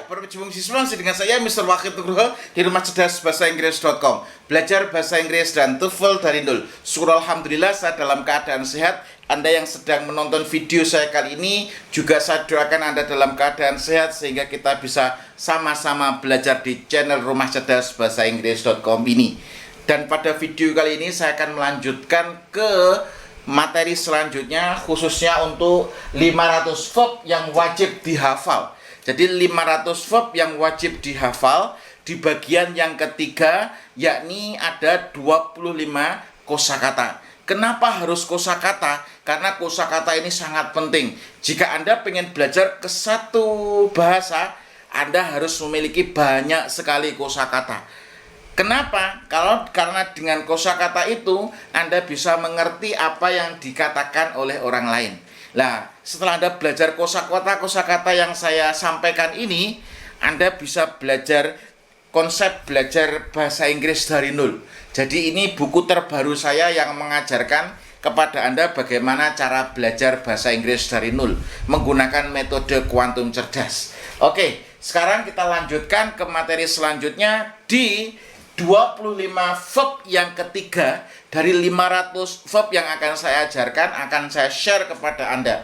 berjumpa dengan saya Mr. Wahid Nugroho di Rumah Cerdas Bahasa Inggris.com. Belajar bahasa Inggris dan TOEFL dari nol. Syukur alhamdulillah saya dalam keadaan sehat. Anda yang sedang menonton video saya kali ini juga saya doakan Anda dalam keadaan sehat sehingga kita bisa sama-sama belajar di channel Rumah Cerdas Bahasa Inggris.com ini. Dan pada video kali ini saya akan melanjutkan ke materi selanjutnya, khususnya untuk 500 verb yang wajib dihafal. Jadi 500 verb yang wajib dihafal di bagian yang ketiga, yakni ada 25 kosakata. Kenapa harus kosakata? Karena kosakata ini sangat penting. Jika Anda ingin belajar ke satu bahasa, Anda harus memiliki banyak sekali kosakata. Kenapa? Karena dengan kosakata itu Anda bisa mengerti apa yang dikatakan oleh orang lain. Nah, setelah Anda belajar kosakata yang saya sampaikan ini, Anda bisa belajar konsep belajar bahasa Inggris dari nol. Jadi ini buku terbaru saya yang mengajarkan kepada Anda bagaimana cara belajar bahasa Inggris dari nol menggunakan metode kuantum cerdas. Oke, sekarang kita lanjutkan ke materi selanjutnya di 25 verb yang ketiga dari 500 verb yang akan saya ajarkan, akan saya share kepada Anda.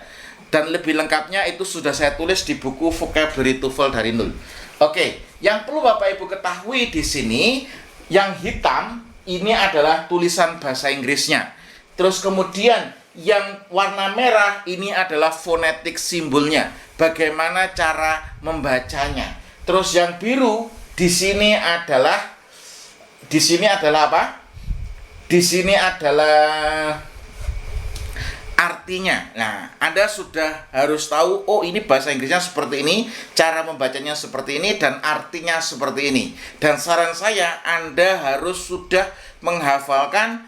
Dan lebih lengkapnya itu sudah saya tulis di buku Vocabulary TOEFL dari nol. Oke, yang perlu Bapak Ibu ketahui di sini, yang hitam ini adalah tulisan bahasa Inggrisnya. Terus kemudian yang warna merah ini adalah fonetik simbolnya, bagaimana cara membacanya. Terus yang biru di sini adalah apa? Di sini adalah artinya. Nah, Anda sudah harus tahu, oh ini bahasa Inggrisnya seperti ini, cara membacanya seperti ini, dan artinya seperti ini. Dan saran saya, Anda harus sudah menghafalkan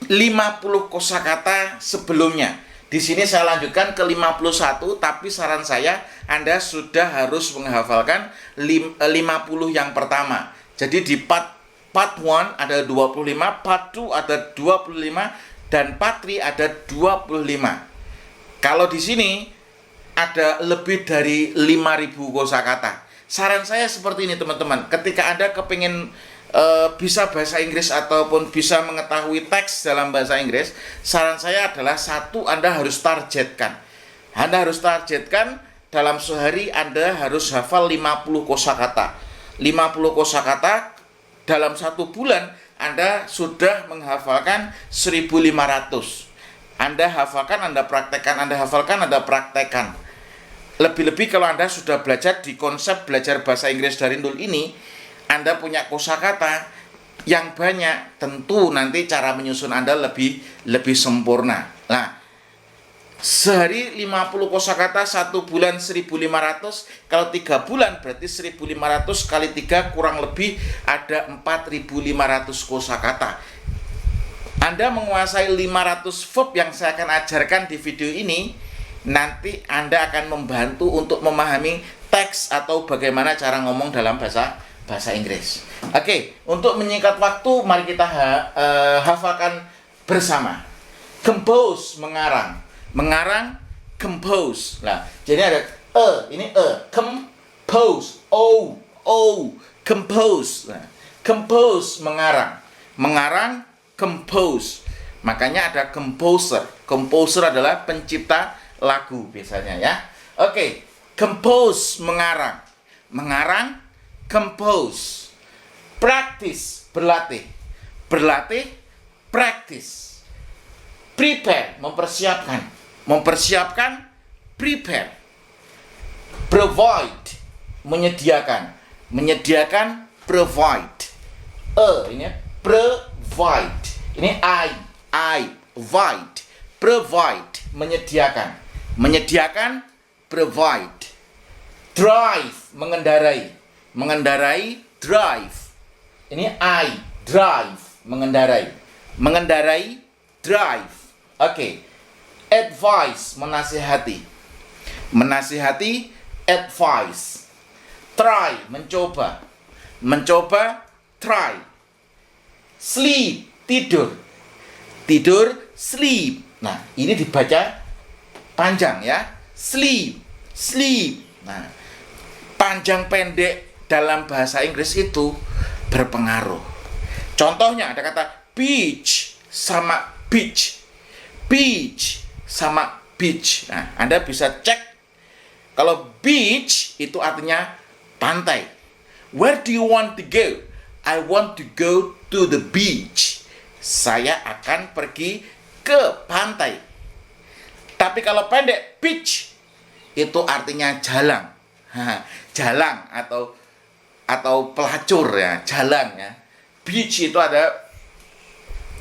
50 kosakata sebelumnya. Di sini saya lanjutkan ke 51, tapi saran saya, Anda sudah harus menghafalkan 50 yang pertama. Jadi di part 1 ada 25, part 2 ada 25, dan part 3 ada 25. Kalau di sini ada lebih dari 5.000 kosakata. Saran saya seperti ini teman-teman, ketika Anda kepingin bisa bahasa Inggris ataupun bisa mengetahui teks dalam bahasa Inggris, saran saya adalah satu, Anda harus targetkan. Anda harus targetkan dalam sehari Anda harus hafal 50 kosakata. 50 kosakata dalam 1 bulan Anda sudah menghafalkan 1.500. Anda hafalkan, Anda praktekkan, Anda hafalkan, Anda praktekkan. Lebih-lebih kalau Anda sudah belajar di konsep belajar bahasa Inggris dari nol ini, Anda punya kosakata yang banyak, tentu nanti cara menyusun Anda lebih sempurna. Nah, sehari 50 kosakata, 1 bulan 1.500. Kalau 3 bulan berarti 1.500 kali 3 kurang lebih ada 4.500 kosakata. Anda menguasai 500 verb yang saya akan ajarkan di video ini, nanti Anda akan membantu untuk memahami teks atau bagaimana cara ngomong dalam bahasa Inggris. Oke, untuk menyingkat waktu, mari kita hafalkan bersama. Compose, mengarang. Mengarang, compose. Nah, jadi ada ini compose, compose. Nah, compose, mengarang. Mengarang, compose. Makanya ada composer. Composer adalah pencipta lagu biasanya ya. Oke, compose, mengarang. Mengarang, compose. Practice, berlatih. Berlatih, practice. Prepare, mempersiapkan. Mempersiapkan, prepare. Provide, menyediakan. Menyediakan, provide. Ini provide. Ini provide. Provide, menyediakan. Menyediakan, provide. Drive, mengendarai. Mengendarai, drive. Ini drive, mengendarai. Mengendarai, drive. Oke. Advice, menasihati. Menasihati, advice. Try, mencoba. Mencoba, try. Sleep, tidur. Tidur, sleep. Nah, ini dibaca panjang ya. Sleep, sleep. Nah, panjang pendek dalam bahasa Inggris itu berpengaruh. Contohnya ada kata beach sama beach. Beach sama beach. Nah, Anda bisa cek. Kalau beach itu artinya pantai. Where do you want to go? I want to go to the beach. Saya akan pergi ke pantai. Tapi kalau pendek, beach itu artinya jalan. Jalan atau pelacur ya, jalan ya. Beach itu ada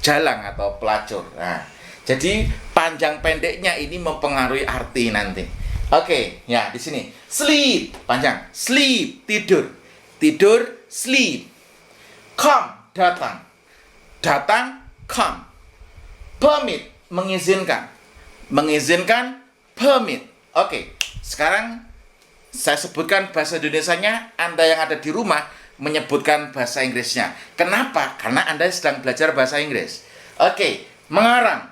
jalan atau pelacur. Nah, jadi panjang pendeknya ini mempengaruhi arti nanti. Oke, ya di sini. Sleep, panjang. Sleep, tidur. Tidur, sleep. Come, datang. Datang, come. Permit, mengizinkan. Mengizinkan, permit. Oke, sekarang saya sebutkan bahasa Indonesianya, Anda yang ada di rumah menyebutkan bahasa Inggrisnya. Kenapa? Karena Anda sedang belajar bahasa Inggris. Oke, mengarang.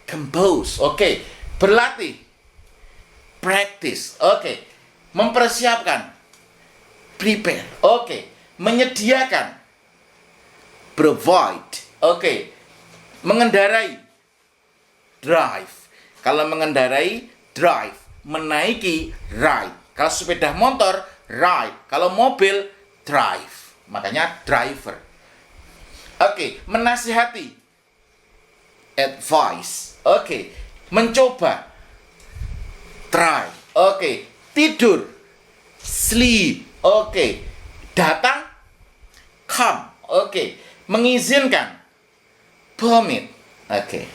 Compose. Oke, berlatih. Practice. Oke, mempersiapkan. Prepare. Oke, menyediakan. Provide. Oke, mengendarai. Drive. Kalau mengendarai, drive. Menaiki, ride. Kalau sepeda motor, ride. Kalau mobil, drive. Makanya driver. Oke, menasihati. Advice. Oke, mencoba. Try. Oke, tidur. Sleep. Oke, datang. Come. Oke, mengizinkan. Permit. Oke,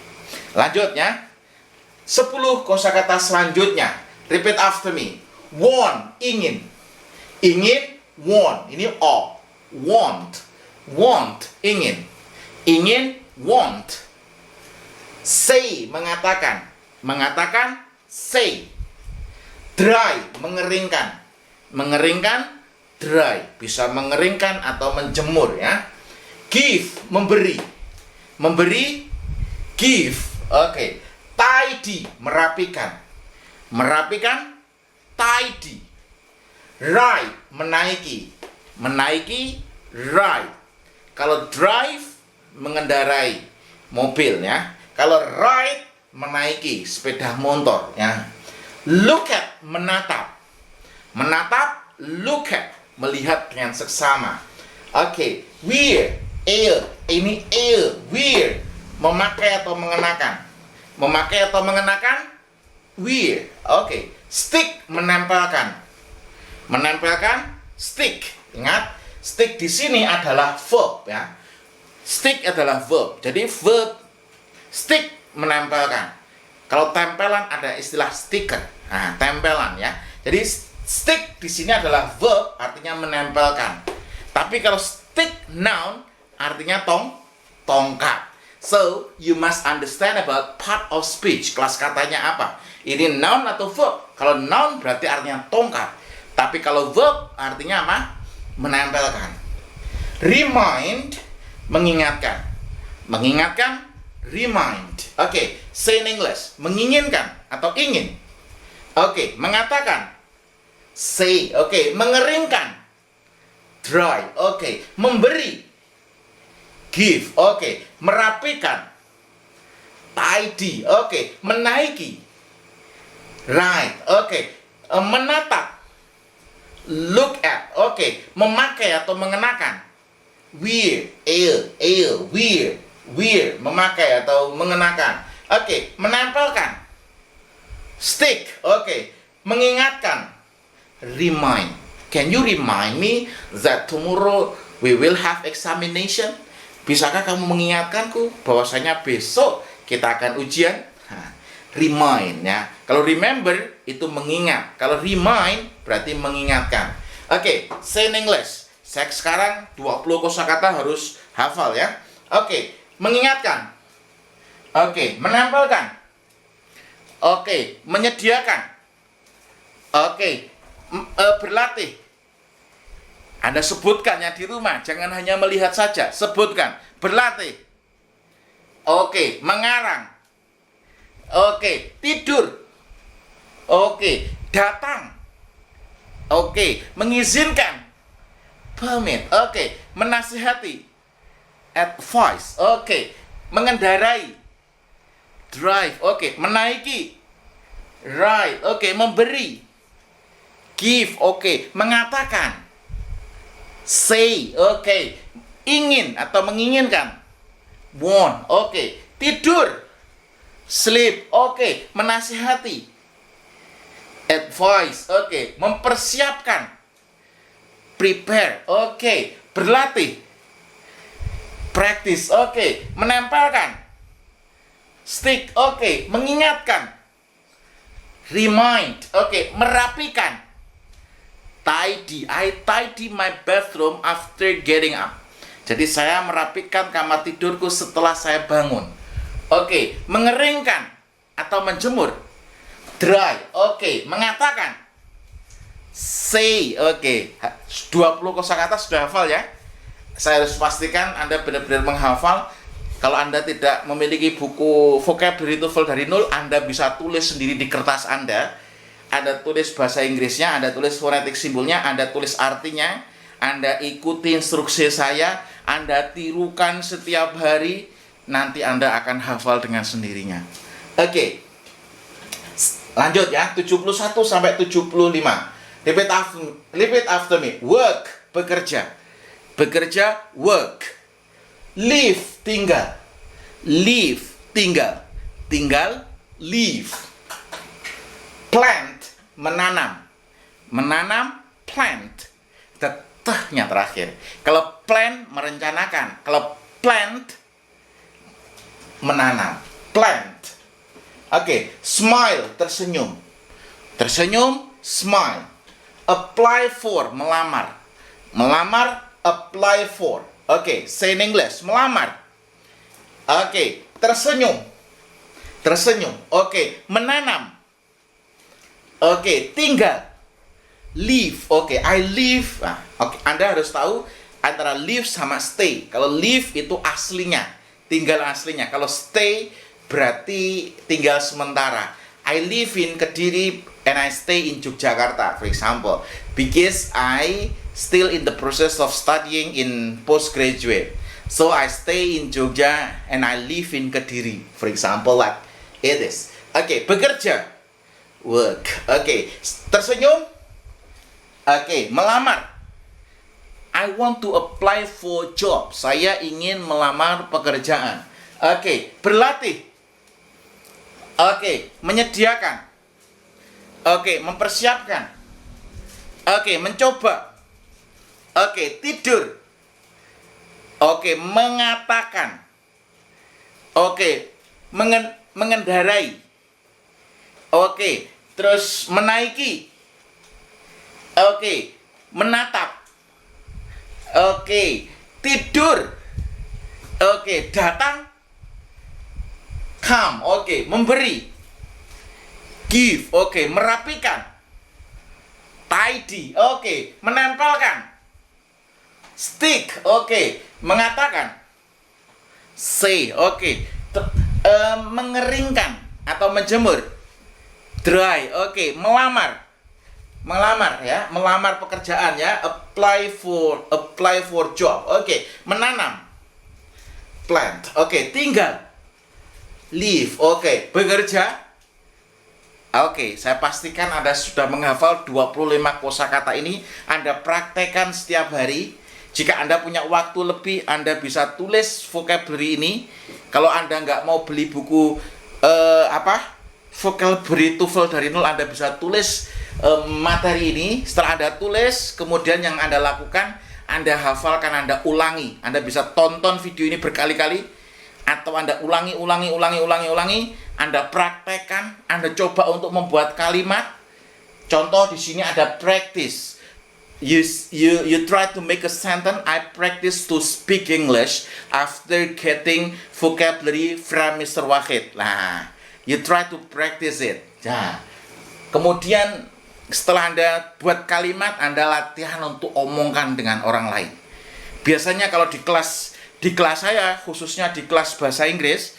lanjut ya. 10 kosakata selanjutnya. Repeat after me. Want, ingin. Ingin, want. Ini o. Want. Want, ingin. Ingin, want. Say, mengatakan. Mengatakan, say. Dry, mengeringkan. Mengeringkan, dry. Bisa mengeringkan atau menjemur ya. Give, memberi. Memberi, give. Oke. Tidy, merapikan. Merapikan, tidy. Ride, menaiki. Menaiki, ride. Kalau drive, mengendarai mobil ya. Kalau ride, menaiki sepeda motor ya. Look at, menatap. Menatap, look at, melihat dengan seksama. Oke, wear, air. Ini air, wear, memakai atau mengenakan. Memakai atau mengenakan, wear. Oke, stick, menempelkan. Menempelkan, stick. Ingat, stick di sini adalah verb ya. Stick adalah verb. Jadi verb stick, menempelkan. Kalau tempelan ada istilah stiker. Nah, tempelan ya. Jadi stick di sini adalah verb, artinya menempelkan. Tapi kalau stick noun artinya tongkat. So, you must understand about part of speech. Kelas katanya apa? Ini noun atau verb? Kalau noun berarti artinya tongkat. Tapi kalau verb artinya apa? Menempelkan. Remind, mengingatkan. Mengingatkan, remind. Oke, say in English. Menginginkan atau ingin. Oke, mengatakan. Say. Oke, mengeringkan. Dry. Oke, memberi. Give. Oke, merapikan. Tidy. Oke, menaiki. Ride. Oke, menatap. Look at. Oke, memakai atau mengenakan. Wear. Wear, memakai atau mengenakan. Oke, menempelkan. Stick. Oke, mengingatkan. Remind. Can you remind me that tomorrow we will have examination? Bisakah kamu mengingatkanku bahwasanya besok kita akan ujian? Remind ya. Kalau remember itu mengingat. Kalau remind berarti mengingatkan. Oke, say in English. Saya sekarang 20 kosakata harus hafal ya. Oke, mengingatkan. Oke, menempelkan. Oke, menyediakan. Oke, berlatih. Anda sebutkan ya di rumah, jangan hanya melihat saja, sebutkan. Berlatih. Oke, mengarang. Oke, tidur. Oke, datang. Oke, mengizinkan. Permit. Oke, menasihati. Advice. Oke, mengendarai. Drive. Oke, menaiki. Ride. Oke, memberi. Give. Oke, mengatakan. Say. Oke, ingin atau menginginkan. Want. Oke, tidur. Sleep. Oke, menasihati. Advice. Oke, mempersiapkan. Prepare. Oke, berlatih. Practice. Oke, menempelkan. Stick. Oke, mengingatkan. Remind. Oke, merapikan. Tidy. I tidy my bathroom after getting up. Jadi saya merapikan kamar tidurku setelah saya bangun. Oke, mengeringkan atau menjemur. Dry. Oke, mengatakan. Say. Oke, 20 kosakata sudah hafal ya. Saya harus pastikan Anda benar-benar menghafal. Kalau Anda tidak memiliki buku vocabulary TOEFL dari nol, Anda bisa tulis sendiri di kertas Anda. Anda tulis bahasa Inggrisnya, Anda tulis fonetik simbolnya, Anda tulis artinya, Anda ikuti instruksi saya, Anda tirukan setiap hari, nanti Anda akan hafal dengan sendirinya. Oke. Lanjut ya, 71 sampai 75. Repeat after me. Work, bekerja. Bekerja, work. Live, tinggal. Live, tinggal. Tinggal, live. Plant, menanam. Menanam, plant. Tetehnya terakhir. Kalau plan, merencanakan. Kalau plant, menanam. Plant. Oke, smile, tersenyum. Tersenyum, smile. Apply for, melamar. Melamar, apply for. Oke, say in English, melamar. Oke, tersenyum. Tersenyum. Oke, menanam. Oke, tinggal. Live. Oke, I live. Nah, oke, Anda harus tahu antara live sama stay. Kalau live itu aslinya, tinggal aslinya. Kalau stay berarti tinggal sementara. I live in Kediri and I stay in Yogyakarta, for example, because I still in the process of studying in postgraduate. So I stay in Jogja and I live in Kediri, for example, like it is. Oke, bekerja. Work. Oke, tersenyum. Oke, melamar. I want to apply for job. Saya ingin melamar pekerjaan. Oke, berlatih. Oke, menyediakan. Oke, mempersiapkan. Oke, mencoba. Oke, tidur. Oke, mengatakan. Oke, mengendarai. Oke, terus menaiki. Oke, menatap. Oke, tidur. Oke, datang. Come. Oke, memberi. Give. Oke, merapikan. Tidy. Oke, menempelkan. Stick. Oke, mengatakan. Say. Oke, mengeringkan atau menjemur. Dry. Oke, melamar. Melamar ya, melamar pekerjaan ya. Apply for job. Oke, menanam. Plant. Oke, tinggal. Live. Oke, bekerja. Oke, saya pastikan Anda sudah menghafal 25 kosakata ini. Anda praktekkan setiap hari. Jika Anda punya waktu lebih, Anda bisa tulis vocabulary ini. Kalau Anda nggak mau beli buku vocabulary TOEFL dari nol, Anda bisa tulis materi ini. Setelah Anda tulis, kemudian yang Anda lakukan, Anda hafalkan, Anda ulangi. Anda bisa tonton video ini berkali-kali, atau Anda ulangi. Anda praktekkan, Anda coba untuk membuat kalimat. Contoh di sini ada practice. You try to make a sentence. I practice to speak English after getting vocabulary from Mr. Wahid. Nah, you try to practice it. Nah, kemudian setelah Anda buat kalimat, Anda latihan untuk omongkan dengan orang lain. Biasanya kalau di kelas saya, khususnya di kelas bahasa Inggris,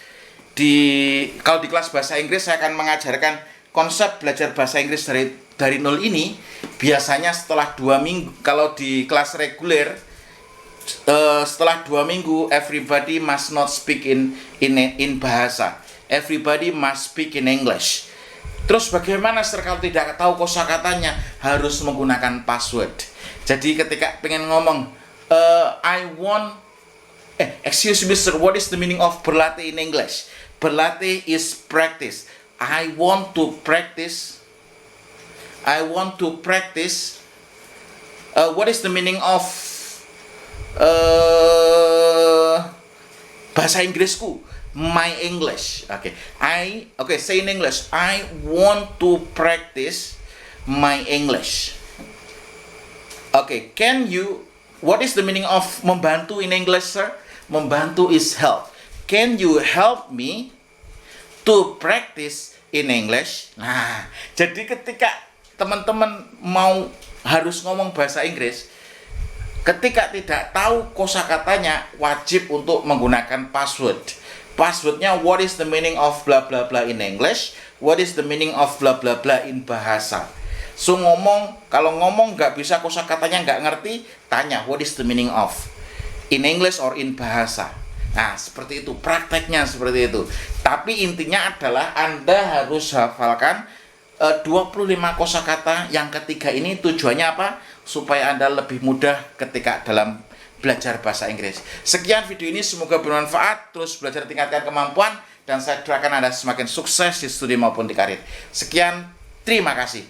kalau di kelas bahasa Inggris saya akan mengajarkan konsep belajar bahasa Inggris dari dari nol ini biasanya setelah 2 minggu, kalau di kelas reguler setelah 2 minggu everybody must not speak in bahasa. Everybody must speak in English. Terus bagaimana kalau tidak tahu kosakatanya? Harus menggunakan password. Jadi ketika pengen ngomong excuse me sir, what is the meaning of berlatih in English? Berlatih is practice. I want to practice. What is the meaning of bahasa Inggrisku? My English. Say in English. I want to practice my English. What is the meaning of membantu in English, sir? Membantu is help. Can you help me to practice in English? Nah, jadi ketika teman-teman harus ngomong bahasa Inggris, ketika tidak tahu kosakatanya, wajib untuk menggunakan password. Passwordnya what is the meaning of bla bla bla in English? What is the meaning of bla bla bla in bahasa? So kalau ngomong nggak bisa kosakatanya nggak ngerti, tanya what is the meaning of in English or in bahasa. Nah, seperti itu, prakteknya seperti itu. Tapi intinya adalah Anda harus hafalkan 25 kosakata yang ketiga ini. Tujuannya apa? Supaya Anda lebih mudah ketika dalam belajar bahasa Inggris. Sekian video ini, semoga bermanfaat. Terus belajar tingkatkan kemampuan, dan saya doakan Anda semakin sukses di studi maupun di karir. Sekian, terima kasih.